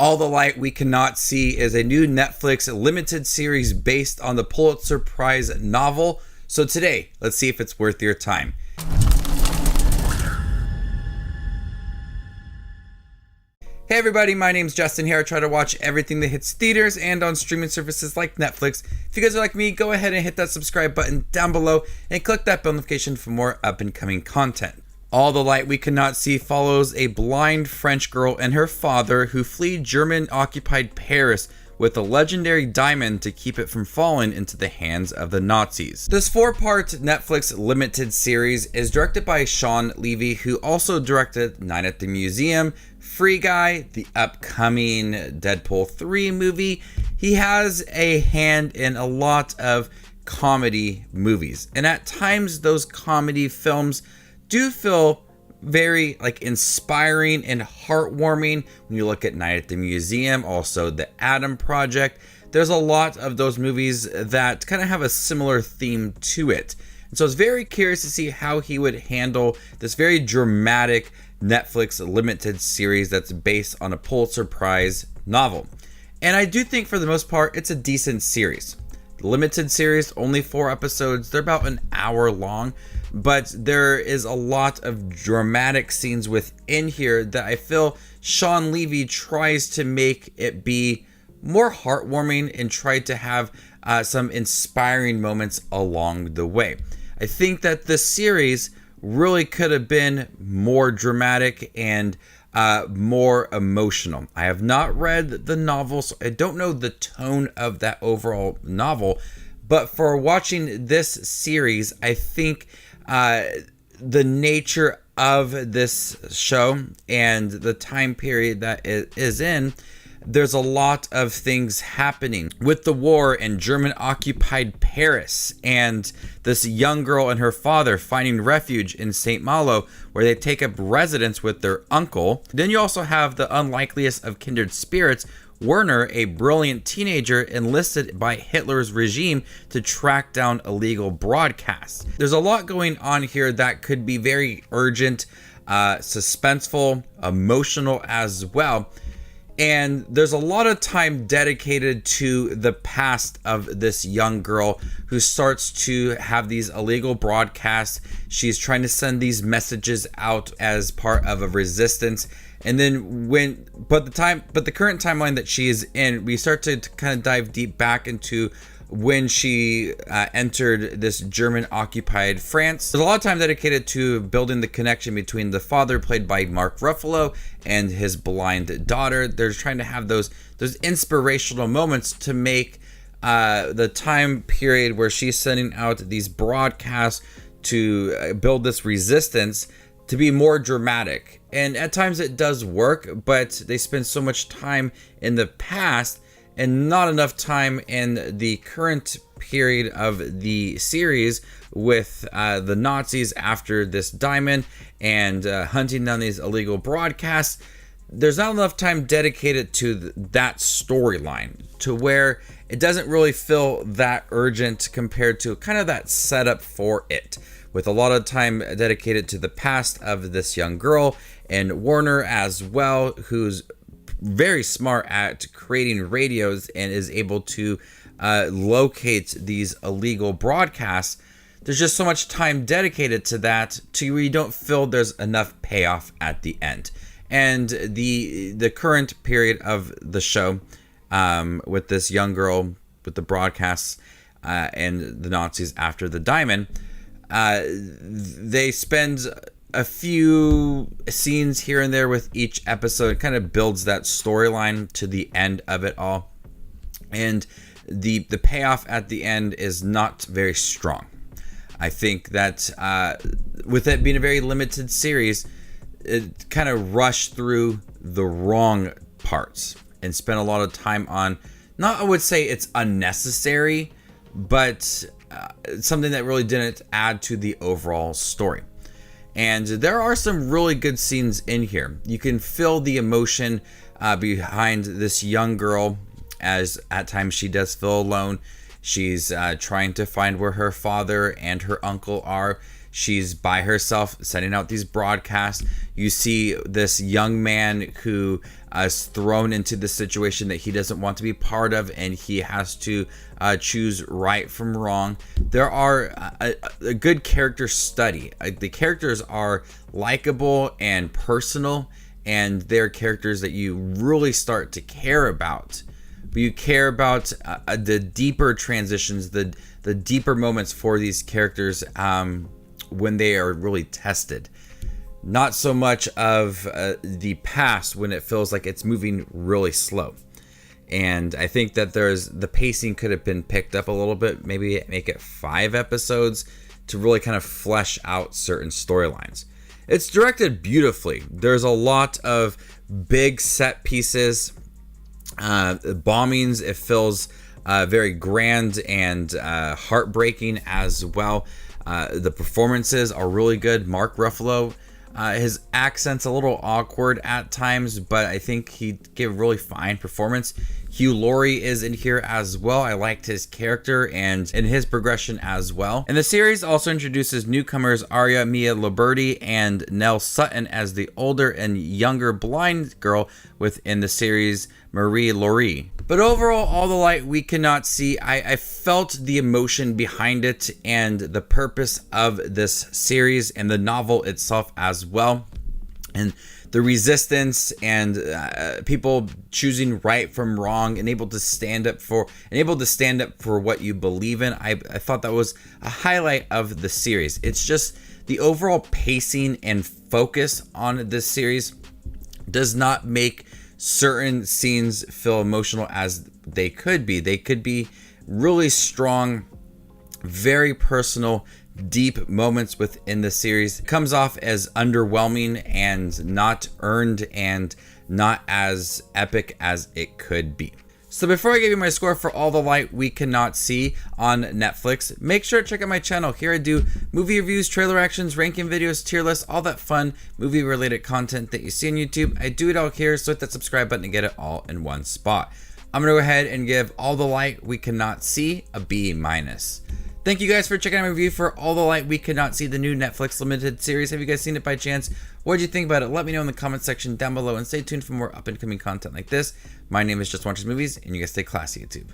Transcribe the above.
All the Light We Cannot See is a new Netflix limited series based on the Pulitzer Prize novel. So today, let's see if it's worth your time. Hey everybody, my name's Justin here. I try to watch everything that hits theaters and on streaming services like Netflix. If you guys are like me, go ahead and hit that subscribe button down below and click that bell notification for more up and coming content. All the Light We Cannot See follows a blind French girl and her father who flee German-occupied Paris with a legendary diamond to keep it from falling into the hands of the Nazis. This 4-part Netflix limited series is directed by Shawn Levy, who also directed Night at the Museum, Free Guy, the upcoming Deadpool 3 movie. He has a hand in a lot of comedy movies, and at times those comedy films do feel very inspiring and heartwarming. When you look at Night at the Museum, also The Adam Project, there's a lot of those movies that kind of have a similar theme to it. And so I was very curious to see how he would handle this very dramatic Netflix limited series that's based on a Pulitzer Prize novel. And I do think for the most part, it's a decent series. The limited series, only 4 episodes. They're about an hour long. But there is a lot of dramatic scenes within here that I feel Shawn Levy tries to make it be more heartwarming and try to have some inspiring moments along the way. I think that this series really could have been more dramatic and more emotional. I have not read the novel, so I don't know the tone of that overall novel. But for watching this series, I think the nature of this show and the time period that it is in, there's a lot of things happening with the war in German-occupied Paris and this young girl and her father finding refuge in St. Malo, where they take up residence with their uncle. Then you also have the unlikeliest of kindred spirits, Werner, a brilliant teenager enlisted by Hitler's regime to track down illegal broadcasts. There's a lot going on here that could be very urgent, suspenseful, emotional as well. And there's a lot of time dedicated to the past of this young girl who starts to have these illegal broadcasts. She's trying to send these messages out as part of a resistance. And then but the current timeline that she is in, we start to kind of dive deep back into when she entered this German-occupied France. There's a lot of time dedicated to building the connection between the father, played by Mark Ruffalo, and his blind daughter. They're trying to have those inspirational moments to make the time period where she's sending out these broadcasts to build this resistance to be more dramatic. And at times it does work, but they spend so much time in the past and not enough time in the current period of the series with the Nazis after this diamond and hunting down these illegal broadcasts. There's not enough time dedicated to that storyline to where it doesn't really feel that urgent compared to kind of that setup for it, with a lot of time dedicated to the past of this young girl and Werner as well, who's very smart at creating radios and is able to locate these illegal broadcasts. There's just so much time dedicated to that to where you don't feel there's enough payoff at the end. And the current period of the show with this young girl with the broadcasts and the Nazis after the diamond, they spend a few scenes here and there with each episode. It kind of builds that storyline to the end of it all. And the payoff at the end is not very strong. I think that with it being a very limited series, it kind of rushed through the wrong parts and spent a lot of time on, not I would say it's unnecessary, but something that really didn't add to the overall story. And there are some really good scenes in here. You can feel the emotion behind this young girl, as at times she does feel alone. She's trying to find where her father and her uncle are. She's by herself sending out these broadcasts. You see this young man who is thrown into the situation that he doesn't want to be part of, and he has to choose right from wrong. There are a good character study. The characters are likable and personal, and they're characters that you really start to care about. But you care about the deeper transitions, the deeper moments for these characters when they are really tested. Not so much of the past when it feels like it's moving really slow. And I think that the pacing could have been picked up a little bit, maybe make it 5 episodes to really kind of flesh out certain storylines. It's directed beautifully. There's a lot of big set pieces, bombings. It feels very grand and heartbreaking as well. The performances are really good. Mark Ruffalo, his accent's a little awkward at times, but I think he gave a really fine performance. Hugh Laurie is in here as well. I liked his character and his progression as well. And the series also introduces newcomers Aria Mia Liberty and Nell Sutton as the older and younger blind girl within the series, Marie Laurie. But overall, All the Light We Cannot See, I felt the emotion behind it and the purpose of this series and the novel itself as well. And the resistance and people choosing right from wrong and able to stand up for what you believe in. I thought that was a highlight of the series. It's just the overall pacing and focus on this series does not make certain scenes feel emotional as they could be. They could be really strong, very personal, deep moments within the series. It comes off as underwhelming and not earned and not as epic as it could be. So before I give you my score for All the Light We Cannot See on Netflix, make sure to check out my channel. Here I do movie reviews, trailer actions, ranking videos, tier lists, all that fun movie related content that you see on YouTube. I do it all here, so hit that subscribe button to get it all in one spot. I'm going to go ahead and give All the Light We Cannot See a B-. Thank you guys for checking out my review for All the Light We Cannot See, the new Netflix limited series. Have you guys seen it by chance? What did you think about it? Let me know in the comment section down below, and stay tuned for more up and coming content like this. My name is Just Watches Movies, and you guys stay classy, YouTube.